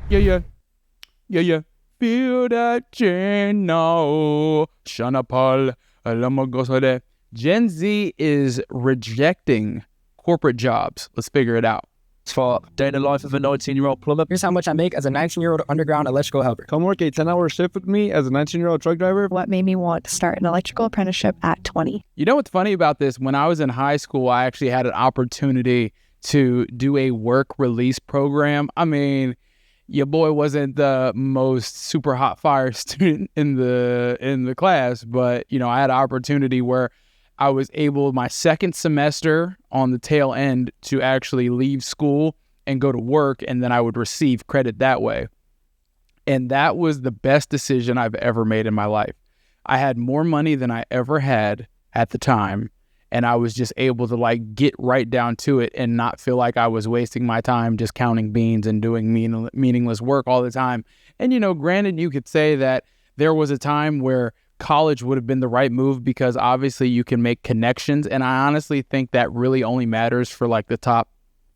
Yeah, yeah. Yeah, yeah. Feel that chain now. Shana Paul. Alamogosode. Gen Z is rejecting corporate jobs. Let's figure it out. For daily life of a 19-year-old plumber. Here's how much I make as a 19-year-old underground electrical helper. Come work a 10-hour shift with me as a 19-year-old truck driver. What made me want to start an electrical apprenticeship at 20? You know what's funny about this? When I was in high school, I actually had an opportunity to do a work release program. I mean, your boy wasn't the most super hot fire student in the class, but you know, I had an opportunity where I was able, my second semester on the tail end, to actually leave school and go to work, and then I would receive credit that way. And that was the best decision I've ever made in my life. I had more money than I ever had at the time, and I was just able to like get right down to it and not feel like I was wasting my time just counting beans and doing meaningless work all the time. And you know, granted, you could say that there was a time where college would have been the right move because obviously you can make connections, and I honestly think that really only matters for like the top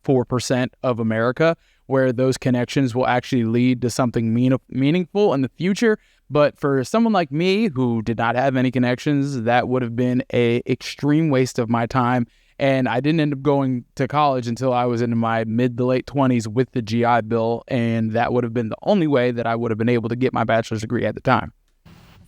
4% of America, where those connections will actually lead to something meaningful in the future. But for someone like me who did not have any connections, that would have been a extreme waste of my time. And I didn't end up going to college until I was in my mid to late 20s with the GI Bill, and that would have been the only way that I would have been able to get my bachelor's degree at the time.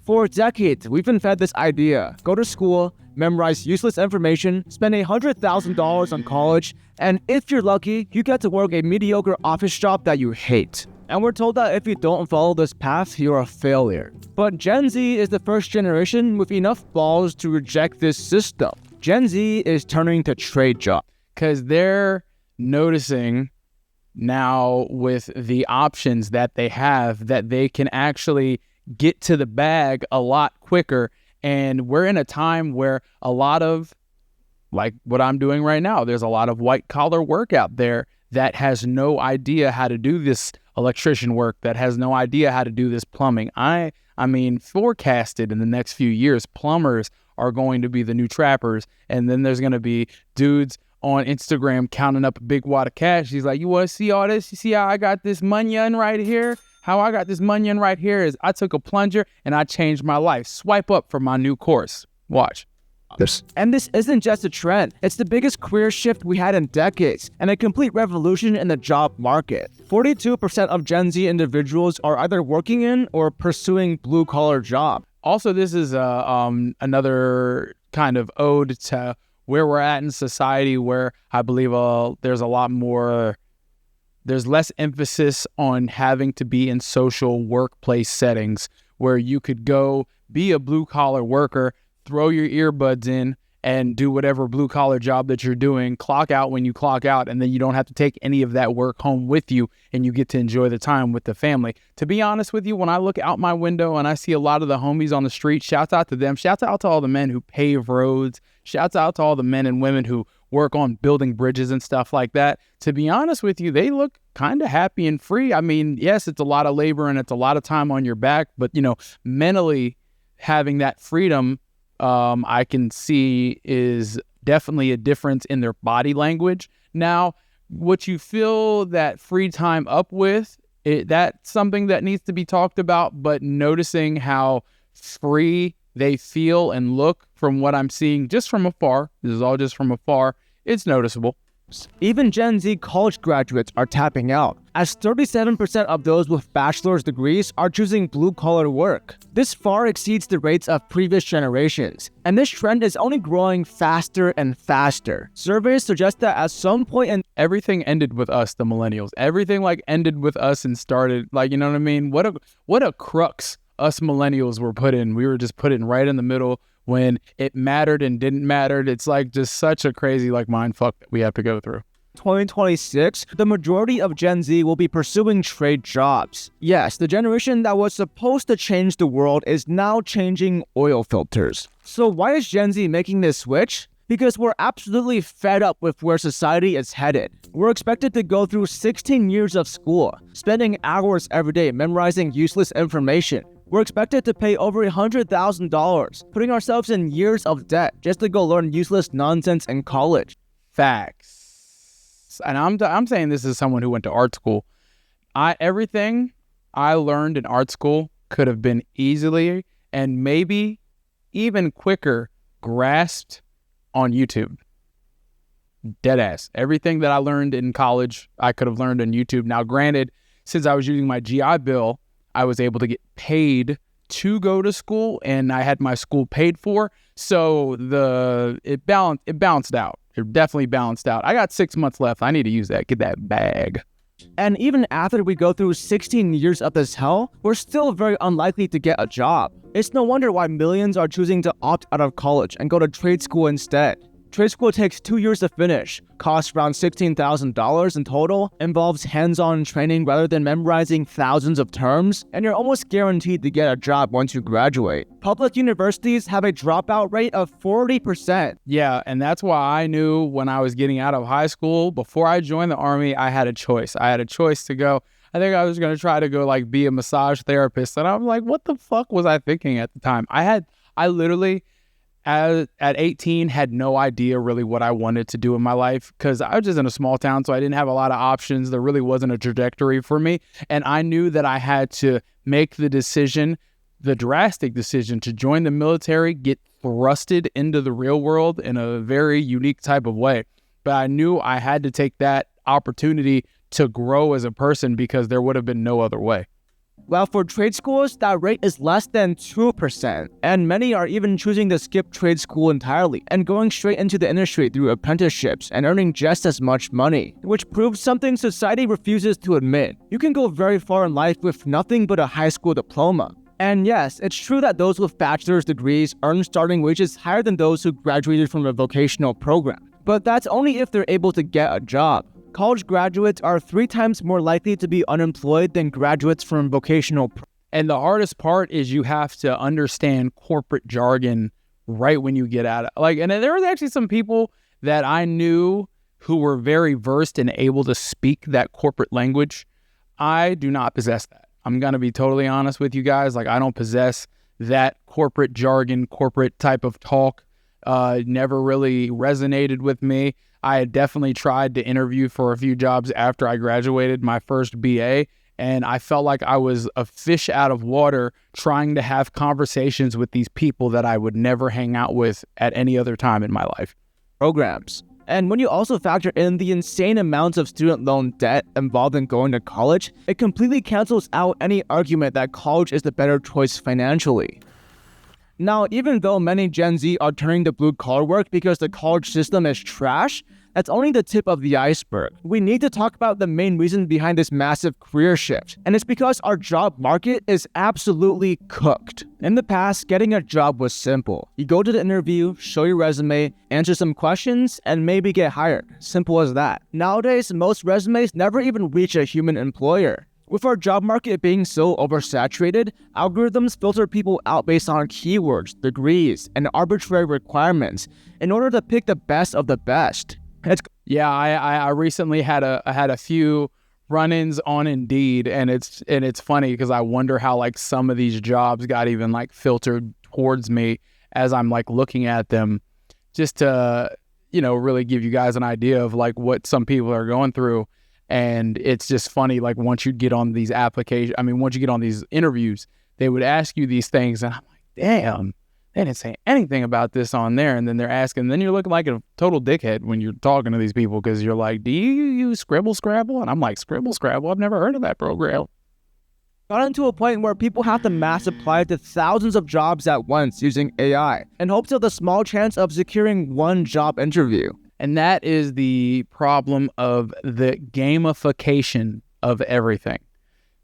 For decades, we've been fed this idea. Go to school, memorize useless information, spend $100,000 on college, and if you're lucky, you get to work a mediocre office job that you hate. And we're told that if you don't follow this path, you're a failure. But Gen Z is the first generation with enough balls to reject this system. Gen Z is turning to trade jobs. Because they're noticing now with the options that they have that they can actually get to the bag a lot quicker. And we're in a time where a lot of, like what I'm doing right now, there's a lot of white collar work out there that has no idea how to do this electrician work, that has no idea how to do this plumbing. I mean, forecasted in the next few years, plumbers are going to be the new trappers. And then there's going to be dudes on Instagram counting up a big wad of cash. He's like, you want to see all this? You see how I got this money right here? How I got this money right here is I took a plunger and I changed my life. Swipe up for my new course. Watch. And this isn't just a trend. It's the biggest career shift we had in decades and a complete revolution in the job market. 42% of Gen Z individuals are either working in or pursuing blue-collar jobs. Also, this is another kind of ode to where we're at in society, where I believe there's less emphasis on having to be in social workplace settings where you could go be a blue-collar worker, throw your earbuds in, and do whatever blue-collar job that you're doing, clock out when you clock out, and then you don't have to take any of that work home with you, and you get to enjoy the time with the family. To be honest with you, when I look out my window and I see a lot of the homies on the street, shouts out to them, shouts out to all the men who pave roads, shouts out to all the men and women who work on building bridges and stuff like that. To be honest with you, they look kind of happy and free. I mean, yes, it's a lot of labor and it's a lot of time on your back, but you know, mentally having that freedom, I can see is definitely a difference in their body language. Now, what you fill that free time up with, that's something that needs to be talked about, but noticing how free they feel and look from what I'm seeing just from afar, this is all just from afar, it's noticeable. Even Gen Z college graduates are tapping out, as 37% of those with bachelor's degrees are choosing blue-collar work. This far exceeds the rates of previous generations, and this trend is only growing faster and faster. Surveys suggest that at some point in everything ended with us, the millennials. Everything like ended with us and started, like, you know what I mean? What a crux us millennials were put in. We were just put in right in the middle when it mattered and didn't matter. It's like just such a crazy like mind fuck that we have to go through. 2026, the majority of Gen Z will be pursuing trade jobs. Yes, the generation that was supposed to change the world is now changing oil filters. So why is Gen Z making this switch? Because we're absolutely fed up with where society is headed. We're expected to go through 16 years of school, spending hours every day memorizing useless information. We're expected to pay over $100,000, putting ourselves in years of debt just to go learn useless nonsense in college. Facts. And I'm saying this as someone who went to art school. Everything I learned in art school could have been easily and maybe even quicker grasped on YouTube. Deadass. Everything that I learned in college, I could have learned on YouTube. Now, granted, since I was using my GI Bill, I was able to get paid to go to school, and I had my school paid for. So it balanced out. It definitely balanced out. I got 6 months left. I need to use that. Get that bag. And even after we go through 16 years of this hell, we're still very unlikely to get a job. It's no wonder why millions are choosing to opt out of college and go to trade school instead. Trade school takes 2 years to finish, costs around $16,000 in total, involves hands-on training rather than memorizing thousands of terms, and you're almost guaranteed to get a job once you graduate. Public universities have a dropout rate of 40%. Yeah, and that's why I knew when I was getting out of high school, before I joined the Army, I had a choice. I had a choice to go. I think I was going to try to go like be a massage therapist, and I'm like, what the fuck was I thinking at the time? I literally... At 18, had no idea really what I wanted to do in my life because I was just in a small town, so I didn't have a lot of options. There really wasn't a trajectory for me. And I knew that I had to make the decision, the drastic decision to join the military, get thrusted into the real world in a very unique type of way. But I knew I had to take that opportunity to grow as a person because there would have been no other way. Well, for trade schools, that rate is less than 2%, and many are even choosing to skip trade school entirely and going straight into the industry through apprenticeships and earning just as much money, which proves something society refuses to admit. You can go very far in life with nothing but a high school diploma. And yes, it's true that those with bachelor's degrees earn starting wages higher than those who graduated from a vocational program, but that's only if they're able to get a job. College graduates are 3 times more likely to be unemployed than graduates from vocational. And the hardest part is you have to understand corporate jargon right when you get out of and there was actually some people that I knew who were very versed and able to speak that corporate language. I do not possess that. I'm going to be totally honest with you guys. I don't possess that corporate jargon, corporate type of talk. Never really resonated with me. I had definitely tried to interview for a few jobs after I graduated my first BA, and I felt like I was a fish out of water trying to have conversations with these people that I would never hang out with at any other time in my life. Programs. And when you also factor in the insane amounts of student loan debt involved in going to college, it completely cancels out any argument that college is the better choice financially. Now, even though many Gen Z are turning to blue-collar work because the college system is trash, that's only the tip of the iceberg. We need to talk about the main reason behind this massive career shift, and it's because our job market is absolutely cooked. In the past, getting a job was simple. You go to the interview, show your resume, answer some questions, and maybe get hired. Simple as that. Nowadays, most resumes never even reach a human employer. With our job market being so oversaturated, algorithms filter people out based on keywords, degrees, and arbitrary requirements in order to pick the best of the best. I recently had a few run-ins on Indeed, and it's funny because I wonder how some of these jobs got even filtered towards me as I'm looking at them, just to really give you guys an idea of what some people are going through. And it's just funny, once you get on these once you get on these interviews, they would ask you these things, and I'm like, damn, they didn't say anything about this on there. And then they're asking, then you're looking like a total dickhead when you're talking to these people because you're like, do you use Scribble Scrabble? And I'm like, Scribble Scrabble? I've never heard of that program. Gotten to a point where people have to mass apply to thousands of jobs at once using AI in hopes of the small chance of securing one job interview. And that is the problem of the gamification of everything.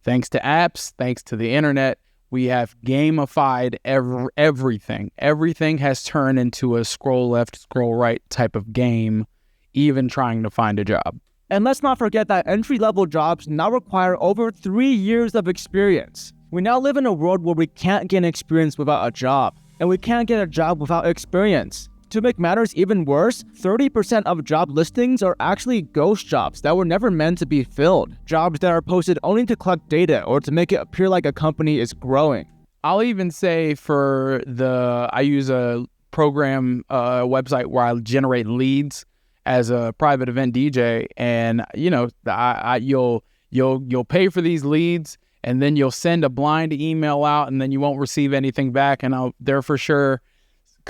Thanks to apps, thanks to the internet, we have gamified everything. Everything has turned into a scroll left, scroll right type of game, even trying to find a job. And let's not forget that entry-level jobs now require over 3 years of experience. We now live in a world where we can't gain experience without a job, and we can't get a job without experience. To make matters even worse, 30% of job listings are actually ghost jobs that were never meant to be filled. Jobs that are posted only to collect data or to make it appear like a company is growing. I'll even say I use a program, website where I generate leads as a private event DJ, and you'll you'll pay for these leads, and then you'll send a blind email out, and then you won't receive anything back. And they're for sure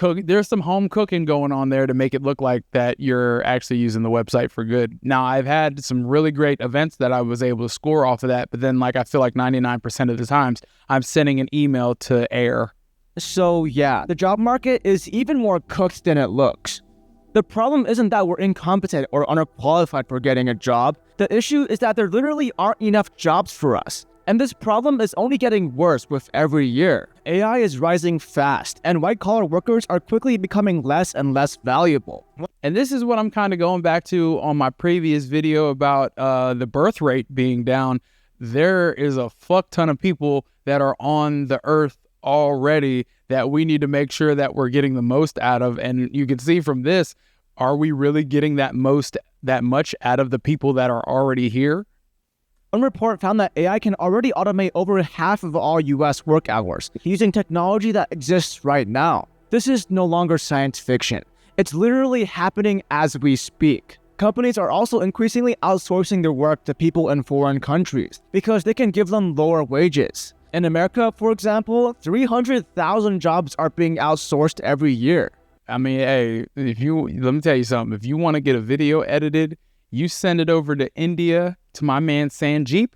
there's some home cooking going on there to make it look like that you're actually using the website for good. Now, I've had some really great events that I was able to score off of that, but then I feel like 99% of the times I'm sending an email to air. So yeah, the job market is even more cooked than it looks. The problem isn't that we're incompetent or underqualified for getting a job. The issue is that there literally aren't enough jobs for us. And this problem is only getting worse with every year. AI is rising fast, and white-collar workers are quickly becoming less and less valuable. And this is what I'm kind of going back to on my previous video about the birth rate being down. There is a fuck ton of people that are on the earth already that we need to make sure that we're getting the most out of. And you can see from this, are we really getting that much out of the people that are already here? One report found that AI can already automate over half of all US work hours using technology that exists right now. This is no longer science fiction. It's literally happening as we speak. Companies are also increasingly outsourcing their work to people in foreign countries because they can give them lower wages. In America, for example, 300,000 jobs are being outsourced every year. I mean, hey, let me tell you something. If you want to get a video edited, you send it over to India to my man Sanjeep,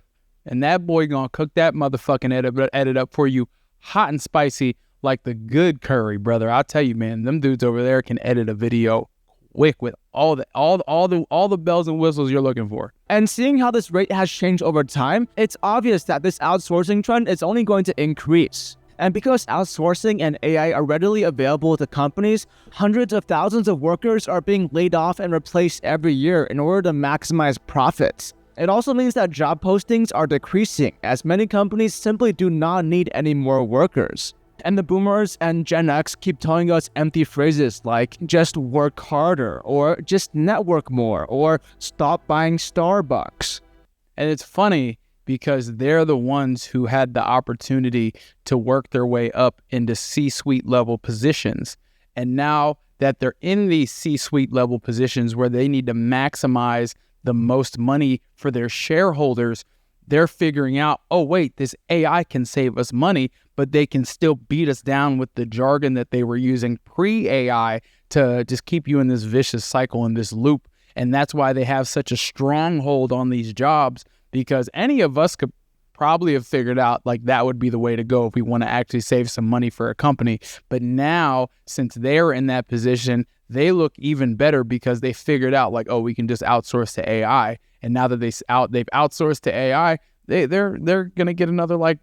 and that boy gonna cook that motherfucking edit up for you hot and spicy like the good curry, brother. I'll tell you, man, them dudes over there can edit a video quick with all the bells and whistles you're looking for. And seeing how this rate has changed over time, it's obvious that this outsourcing trend is only going to increase. And because outsourcing and AI are readily available to companies, hundreds of thousands of workers are being laid off and replaced every year in order to maximize profits. It also means that job postings are decreasing, as many companies simply do not need any more workers. And the boomers and Gen X keep telling us empty phrases like just work harder, or just network more, or stop buying Starbucks. And it's funny because they're the ones who had the opportunity to work their way up into C-suite level positions. And now that they're in these C-suite level positions where they need to maximize the most money for their shareholders, they're figuring out, oh wait, this AI can save us money, but they can still beat us down with the jargon that they were using pre-AI to just keep you in this vicious cycle, in this loop. And that's why they have such a stronghold on these jobs, because any of us could probably have figured out like that would be the way to go if we want to actually save some money for a company. But now, since they're in that position, they look even better because they figured out like, oh, we can just outsource to AI. And now that they've outsourced to AI, they're going to get another like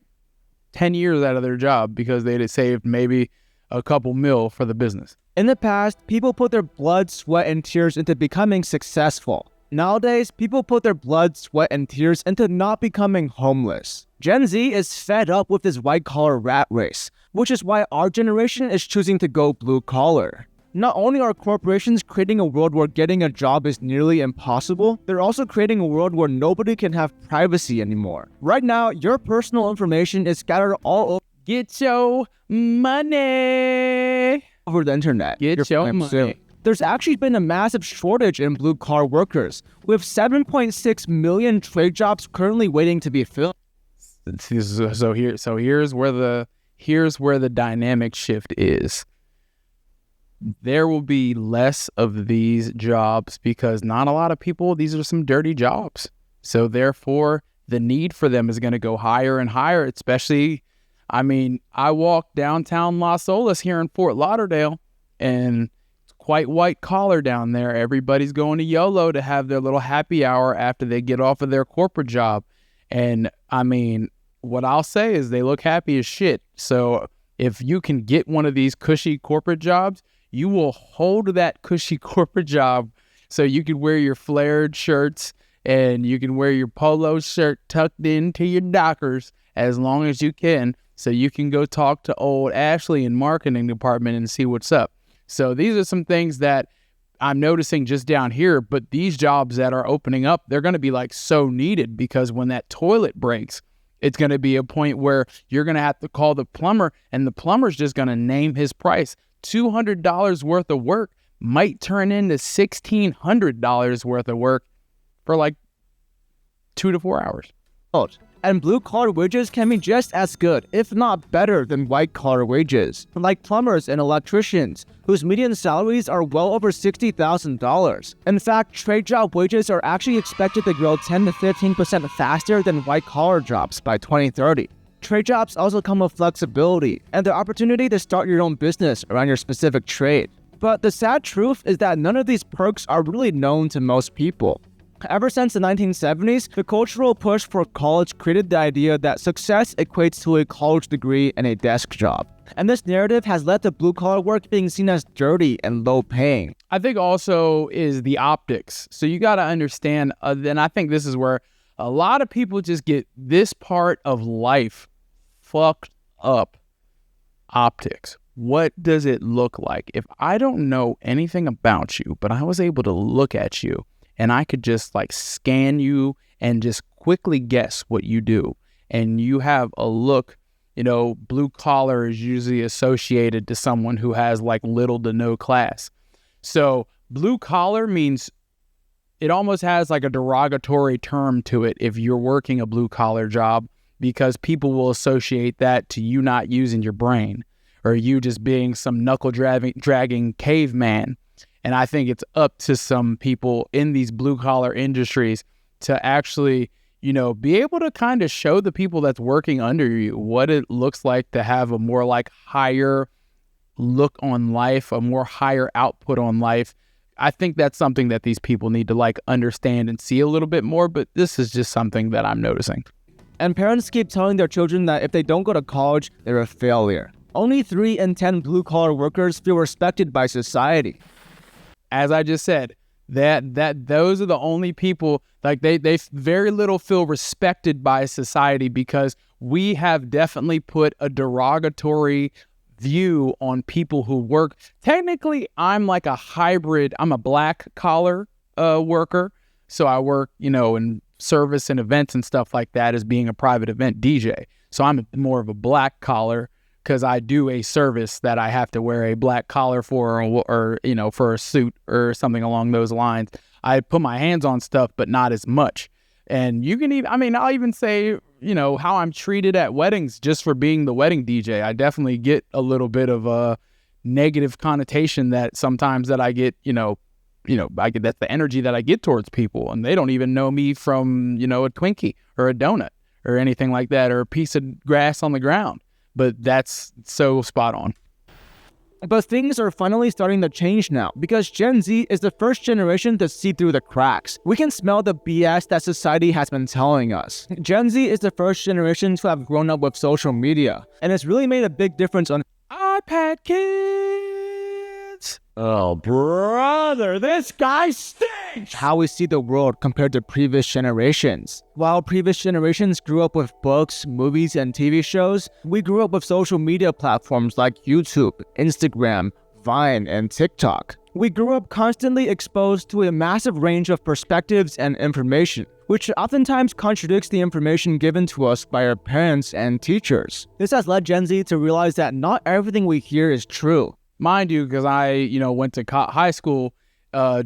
10 years out of their job because they saved maybe a couple mil for the business. In the past, people put their blood, sweat, and tears into becoming successful. Nowadays, people put their blood, sweat, and tears into not becoming homeless. Gen Z is fed up with this white-collar rat race, which is why our generation is choosing to go blue-collar. Not only are corporations creating a world where getting a job is nearly impossible, they're also creating a world where nobody can have privacy anymore. Right now, your personal information is scattered all over. Get your money Over the internet. Get your money. There's actually been a massive shortage in blue-collar workers, with 7.6 million trade jobs currently waiting to be filled. So here's where the dynamic shift is. There will be less of these jobs because not a lot of people, these are some dirty jobs. So therefore, the need for them is going to go higher and higher, especially, I mean, I walk downtown Las Olas here in Fort Lauderdale, and quite white collar down there. Everybody's going to YOLO to have their little happy hour after they get off of their corporate job. And I mean, what I'll say is they look happy as shit. So if you can get one of these cushy corporate jobs, you will hold that cushy corporate job so you can wear your flared shirts and you can wear your polo shirt tucked into your Dockers as long as you can, so you can go talk to old Ashley in marketing department and see what's up. So these are some things that I'm noticing just down here, but these jobs that are opening up, they're going to be like so needed, because when that toilet breaks, it's going to be a point where you're going to have to call the plumber, and the plumber's just going to name his price. $200 worth of work might turn into $1,600 worth of work for like 2 to 4 hours. And blue-collar wages can be just as good, if not better, than white-collar wages, like plumbers and electricians, whose median salaries are well over $60,000. In fact, trade job wages are actually expected to grow 10 to 15% faster than white-collar jobs by 2030. Trade jobs also come with flexibility and the opportunity to start your own business around your specific trade. But the sad truth is that none of these perks are really known to most people. Ever since the 1970s, the cultural push for college created the idea that success equates to a college degree and a desk job. And this narrative has led to blue-collar work being seen as dirty and low-paying. I think also is the optics. So you got to understand, and I think this is where a lot of people just get this part of life fucked up. Optics. What does it look like? If I don't know anything about you, but I was able to look at you, and I could just like scan you and just quickly guess what you do. And you have a look, blue collar is usually associated to someone who has like little to no class. So blue collar means it almost has like a derogatory term to it if you're working a blue collar job, because people will associate that to you not using your brain or you just being some knuckle dragging caveman. And I think it's up to some people in these blue-collar industries to actually, be able to kind of show the people that's working under you what it looks like to have a more like higher look on life, a more higher output on life. I think that's something that these people need to like understand and see a little bit more, but this is just something that I'm noticing. And parents keep telling their children that if they don't go to college, they're a failure. Only 3 in 10 blue-collar workers feel respected by society. As I just said, that those are the only people, like they very little feel respected by society, because we have definitely put a derogatory view on people who work. Technically, I'm like a hybrid. I'm a black collar worker. So I work, in service and events and stuff like that as being a private event DJ. So I'm more of a black collar, because I do a service that I have to wear a black collar for, or for a suit or something along those lines. I put my hands on stuff, but not as much. And you can even, I'll even say, how I'm treated at weddings just for being the wedding DJ. I definitely get a little bit of a negative connotation that sometimes that I get, that's the energy that I get towards people, and they don't even know me from, a Twinkie or a donut or anything like that, or a piece of grass on the ground. But that's so spot on. But things are finally starting to change now, because Gen Z is the first generation to see through the cracks. We can smell the BS that society has been telling us. Gen Z is the first generation to have grown up with social media, and it's really made a big difference on iPad kids. Oh, brother, this guy stinks. How we see the world compared to previous generations. While previous generations grew up with books, movies, and TV shows, we grew up with social media platforms like YouTube, Instagram, Vine, and TikTok. We grew up constantly exposed to a massive range of perspectives and information, which oftentimes contradicts the information given to us by our parents and teachers. This has led Gen Z to realize that not everything we hear is true. Mind you, because I, went to high school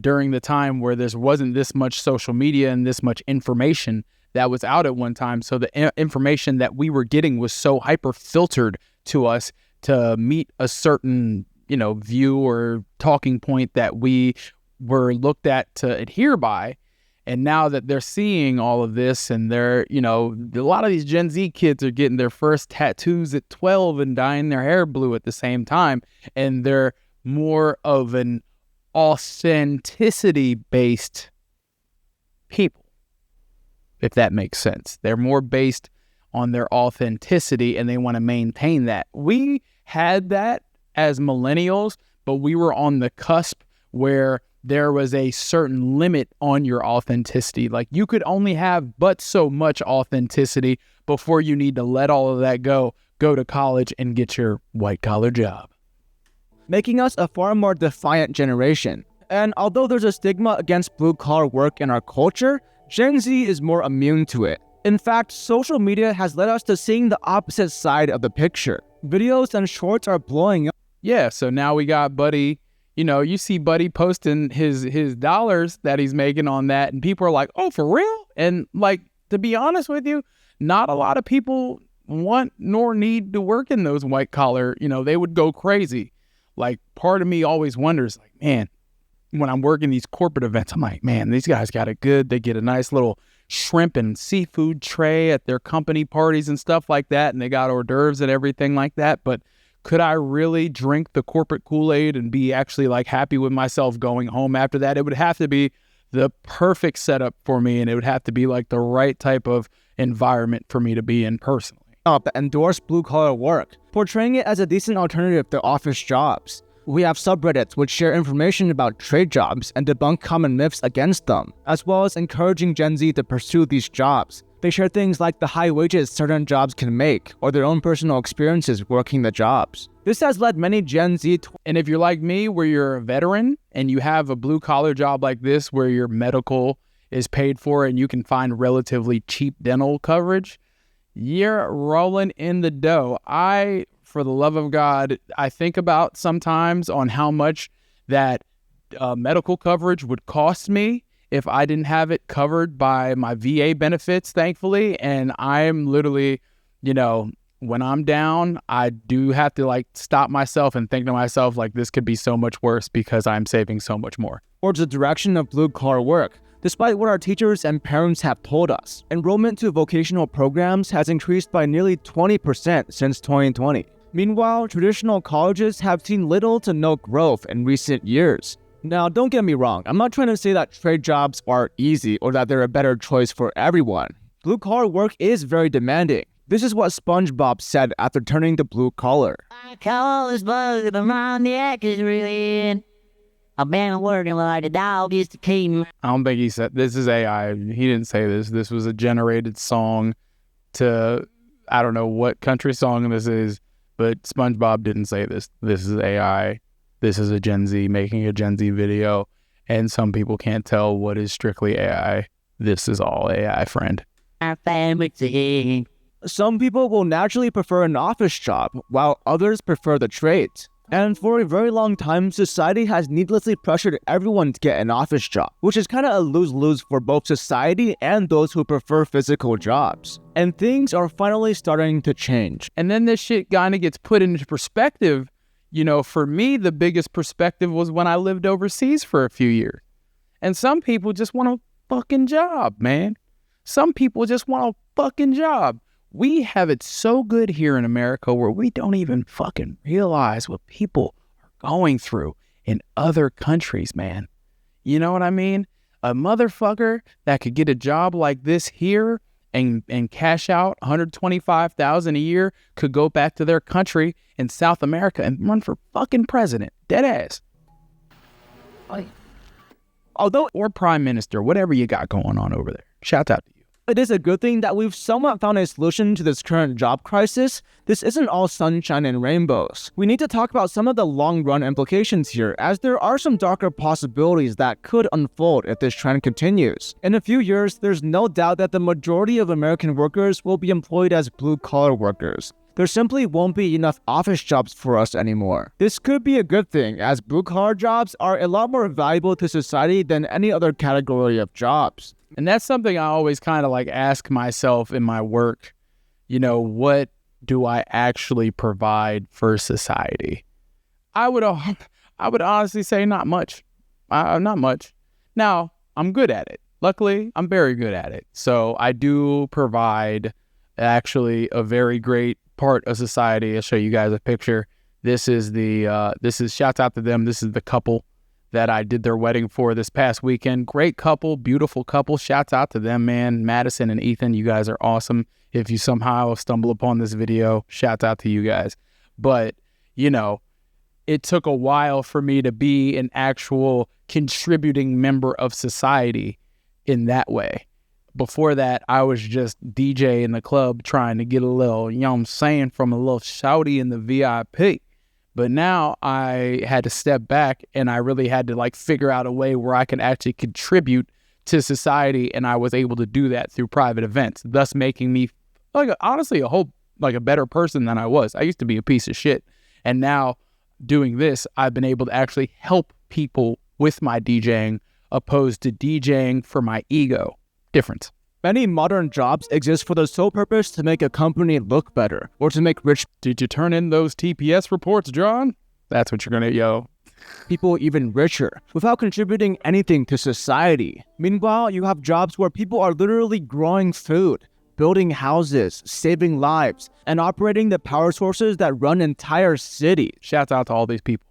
during the time where there wasn't this much social media and this much information that was out at one time. So the information that we were getting was so hyper filtered to us to meet a certain, view or talking point that we were looked at to adhere by. And now that they're seeing all of this, and they're, a lot of these Gen Z kids are getting their first tattoos at 12 and dyeing their hair blue at the same time. And they're more of an authenticity-based people, if that makes sense. They're more based on their authenticity, and they want to maintain that. We had that as millennials, but we were on the cusp where there was a certain limit on your authenticity. Like, you could only have but so much authenticity before you need to let all of that go to college and get your white collar job. Making us a far more defiant generation. And although there's a stigma against blue collar work in our culture, Gen Z is more immune to it. In fact, social media has led us to seeing the opposite side of the picture. Videos and shorts are blowing up. Yeah, so now we got Buddy. You see Buddy posting his dollars that he's making on that, and people are like, oh, for real? And like, to be honest with you, not a lot of people want nor need to work in those white collar, they would go crazy. Like, part of me always wonders, like, man, when I'm working these corporate events, I'm like, man, these guys got it good. They get a nice little shrimp and seafood tray at their company parties and stuff like that, and they got hors d'oeuvres and everything like that. But could I really drink the corporate Kool-Aid and be actually like happy with myself going home after that? It would have to be the perfect setup for me, and it would have to be like the right type of environment for me to be in personally. That endorse blue-collar work, portraying it as a decent alternative to office jobs. We have subreddits which share information about trade jobs and debunk common myths against them, as well as encouraging Gen Z to pursue these jobs. They share things like the high wages certain jobs can make, or their own personal experiences working the jobs. This has led many Gen Z and if you're like me, where you're a veteran and you have a blue-collar job like this where your medical is paid for and you can find relatively cheap dental coverage, you're rolling in the dough. For the love of God, I think about sometimes on how much that medical coverage would cost me if I didn't have it covered by my VA benefits, thankfully. And I'm literally, when I'm down, I do have to like stop myself and think to myself, like, this could be so much worse because I'm saving so much more. Towards the direction of blue-collar work. Despite what our teachers and parents have told us, enrollment to vocational programs has increased by nearly 20% since 2020. Meanwhile, traditional colleges have seen little to no growth in recent years. Now, don't get me wrong, I'm not trying to say that trade jobs are easy or that they're a better choice for everyone. Blue-collar work is very demanding. This is what SpongeBob said after turning to blue-collar. I call this bug around the act is really I've been working like a dog used to keep. I don't think he said, this is AI. He didn't say this. This was a generated song to, I don't know what country song this is, but SpongeBob didn't say this. This is AI. This is a Gen Z making a Gen Z video. And some people can't tell what is strictly AI. This is all AI, friend. Our family. Some people will naturally prefer an office job, while others prefer the trades. And for a very long time, society has needlessly pressured everyone to get an office job, which is kind of a lose-lose for both society and those who prefer physical jobs. And things are finally starting to change. And then this shit kind of gets put into perspective. For me, the biggest perspective was when I lived overseas for a few years. And some people just want a fucking job, man. Some people just want a fucking job. We have it so good here in America where we don't even fucking realize what people are going through in other countries, man. You know what I mean? A motherfucker that could get a job like this here and cash out $125,000 a year could go back to their country in South America and run for fucking president. Dead ass. Or prime minister, whatever you got going on over there. Shout out to you. It is a good thing that we've somewhat found a solution to this current job crisis. This isn't all sunshine and rainbows. We need to talk about some of the long-run implications here, as there are some darker possibilities that could unfold if this trend continues. In a few years, there's no doubt that the majority of American workers will be employed as blue-collar workers. There simply won't be enough office jobs for us anymore. This could be a good thing, as blue-collar jobs are a lot more valuable to society than any other category of jobs. And that's something I always kind of like ask myself in my work. What do I actually provide for society? I would honestly say not much. Not much. Now, I'm good at it. Luckily, I'm very good at it. So I do provide actually a very great part of society. I'll show you guys a picture. This is shouts out to them. This is the couple that I did their wedding for this past weekend. Great couple, beautiful couple. Shouts out to them, man. Madison and Ethan, you guys are awesome. If you somehow stumble upon this video, shouts out to you guys. But, it took a while for me to be an actual contributing member of society in that way. Before that, I was just DJ in the club trying to get a little, from a little shouty in the VIP. But now I had to step back and I really had to figure out a way where I can actually contribute to society. And I was able to do that through private events, thus making me honestly a better person than I was. I used to be a piece of shit. And now doing this, I've been able to actually help people with my DJing opposed to DJing for my ego. Difference. Many modern jobs exist for the sole purpose to make a company look better or to make rich Did you turn in those TPS reports, John? That's what you're gonna, people even richer without contributing anything to society. Meanwhile, you have jobs where people are literally growing food, building houses, saving lives, and operating the power sources that run entire cities. Shouts out to all these people.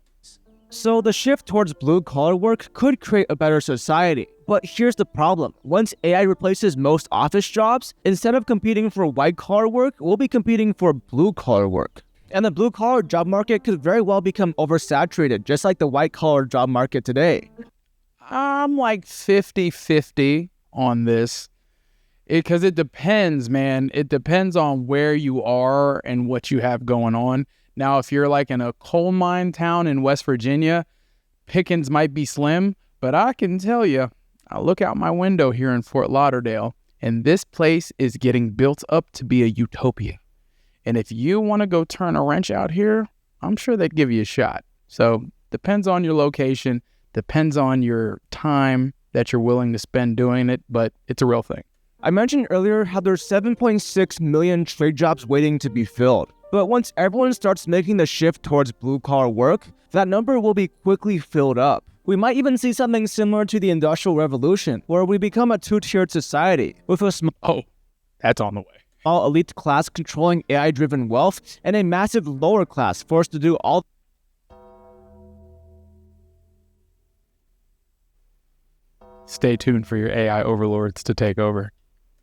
So the shift towards blue-collar work could create a better society. But here's the problem. Once AI replaces most office jobs, instead of competing for white-collar work, we'll be competing for blue-collar work. And the blue-collar job market could very well become oversaturated, just like the white-collar job market today. I'm like 50-50 on this. Because it depends, man. It depends on where you are and what you have going on. Now, if you're like in a coal mine town in West Virginia, pickings might be slim, but I can tell you, I look out my window here in Fort Lauderdale, and this place is getting built up to be a utopia. And if you want to go turn a wrench out here, I'm sure they'd give you a shot. So depends on your location, depends on your time that you're willing to spend doing it, but it's a real thing. I mentioned earlier how there's 7.6 million trade jobs waiting to be filled. But once everyone starts making the shift towards blue-collar work, that number will be quickly filled up. We might even see something similar to the Industrial Revolution, where we become a two-tiered society, with a Oh, that's on the way. small elite class controlling AI-driven wealth, and a massive lower class forced to do all Stay tuned for your AI overlords to take over.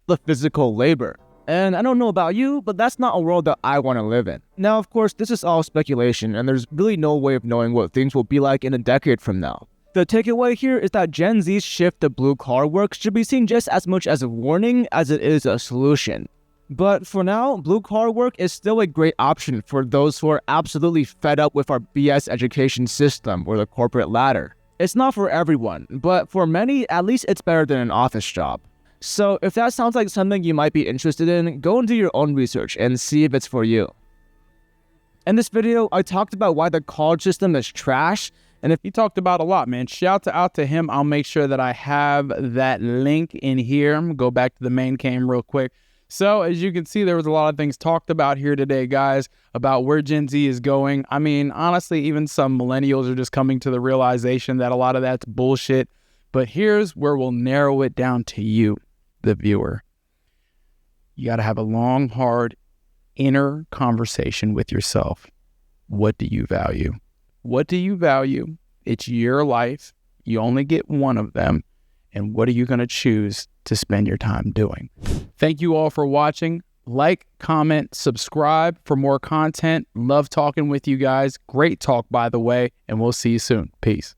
the physical labor. And I don't know about you, but that's not a world that I want to live in. Now, of course, this is all speculation, and there's really no way of knowing what things will be like in a decade from now. The takeaway here is that Gen Z's shift to blue-collar work should be seen just as much as a warning as it is a solution. But for now, blue-collar work is still a great option for those who are absolutely fed up with our BS education system or the corporate ladder. It's not for everyone, but for many, at least it's better than an office job. So if that sounds like something you might be interested in, go and do your own research and see if it's for you. In this video, I talked about why the college system is trash, and if He talked about a lot, man. Shout out to him. I'll make sure that I have that link in here. I'm gonna go back to the main cam real quick. So as you can see, there was a lot of things talked about here today, guys, about where Gen Z is going. I mean, honestly, even some millennials are just coming to the realization that a lot of that's bullshit. But here's where we'll narrow it down to you, the viewer. You got to have a long, hard inner conversation with yourself. What do you value? What do you value? It's your life. You only get one of them. And what are you going to choose to spend your time doing? Thank you all for watching. Like, comment, subscribe for more content. Love talking with you guys. Great talk, by the way. And we'll see you soon. Peace.